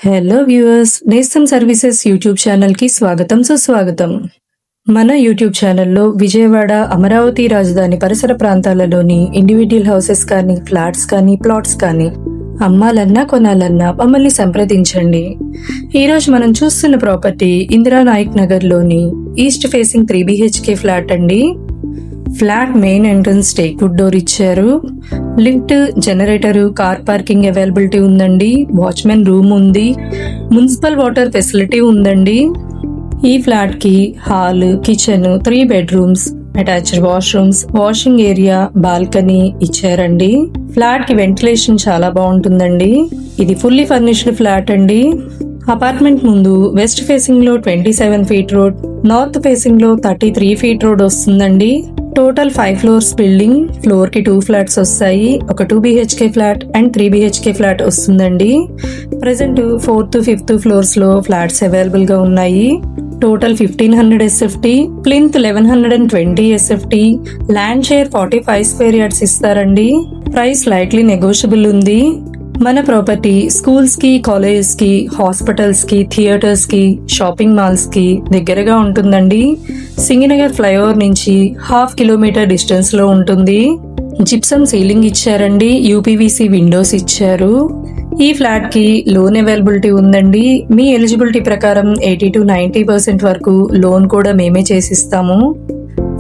Hello viewers, నేస్తం services YouTube ఛానల్కి స్వాగతం సుస్వాగతం. మన యూట్యూబ్ ఛానల్లో విజయవాడ, అమరావతి రాజధాని పరిసర ప్రాంతాలలోని ఇండివిడ్యువల్ హౌసెస్ కానీ, ఫ్లాట్స్ కానీ, ప్లాట్స్ కానీ అమ్మాలన్నా కొనాలన్నా మమ్మల్ని సంప్రదించండి. ఈరోజు మనం చూస్తున్న ప్రాపర్టీ ఇందిరానాయక్ నగర్లోని ఈస్ట్ ఫేసింగ్ 3 BHK ఫ్లాట్ అండి. Flat main entrance teakwood door ఇచ్చారు. Lift, generator, car parking availability ఉందండి. వాచ్మెన్ రూమ్ ఉంది. మున్సిపల్ వాటర్ ఫెసిలిటీ ఉందండి. ఈ ఫ్లాట్ కి hall, kitchen, 3 bedrooms, attached washrooms, washing area, balcony ఇచ్చారండి. ఫ్లాట్ కి వెంటిలేషన్ చాలా బాగుంటుందండి. ఇది ఫుల్లీ ఫర్నిష్డ్ ఫ్లాట్ అండి. అపార్ట్మెంట్ ముందు వెస్ట్ ఫేసింగ్ లో 27 ఫీట్ రోడ్, నార్త్ ఫేసింగ్ లో 33 ఫీట్ రోడ్ వస్తుందండి. Total 5 floors building. ఫ్లోర్ కి 2 ఫ్లాట్స్ వస్తాయి. ఒక 2 BHK flat and 3 BHK flat వస్తుందండి. ప్రెసెంట్ 4th, 5th ఫ్లోర్స్ లో ఫ్లాట్స్ అవైలబుల్ గా ఉన్నాయి. Total 1500 SFT, plinth 1120 SFT, land share 45 square yards ఇస్తారండి. ప్రైస్ లైట్లీ నెగోషియబుల్ ఉంది. మన ప్రాపర్టీ స్కూల్స్ కి, కాలేజెస్ కి, హాస్పిటల్స్ కి, థియేటర్స్ కి, షాపింగ్ మాల్స్ కి దగ్గరగా ఉంటుందండి. సింగినగర్ ఫ్లైఓవర్ నుంచి 1/2 కిలోమీటర్ డిస్టెన్స్ లో ఉంటుంది. జిప్సమ్ సీలింగ్ ఇచ్చారండి. UPVC విండోస్ ఇచ్చారు. ఈ ఫ్లాట్ కి లోన్ అవైలబిలిటీ ఉందండి. మీ ఎలిజిబిలిటీ ప్రకారం 80 to 90% వరకు లోన్ కూడా మేమే చేసిస్తాము.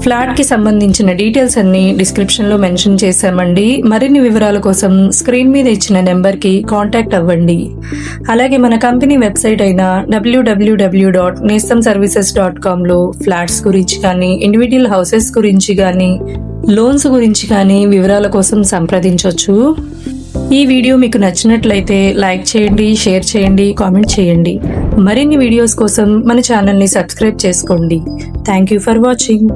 ఫ్లాట్ కి సంబంధించిన డీటెయిల్స్ అన్ని డిస్క్రిప్షన్ లో మెన్షన్ చేశామండి. మరిన్ని వివరాల కోసం స్క్రీన్ మీద ఇచ్చిన నెంబర్ కి కాంటాక్ట్ అవ్వండి. అలాగే మన కంపెనీ వెబ్సైట్ అయిన www.nestamservices.com లో ఫ్లాట్స్ గురించి కానీ, ఇండివిడ్యువల్ హౌసెస్ గురించి కానీ, లోన్స్ గురించి కానీ వివరాల కోసం సంప్రదించవచ్చు. ఈ వీడియో మీకు నచ్చినట్లయితే లైక్ చేయండి, షేర్ చేయండి, కామెంట్ చేయండి. మరిన్ని వీడియోస్ కోసం మన ఛానల్ని సబ్స్క్రైబ్ చేసుకోండి. Thank you for watching.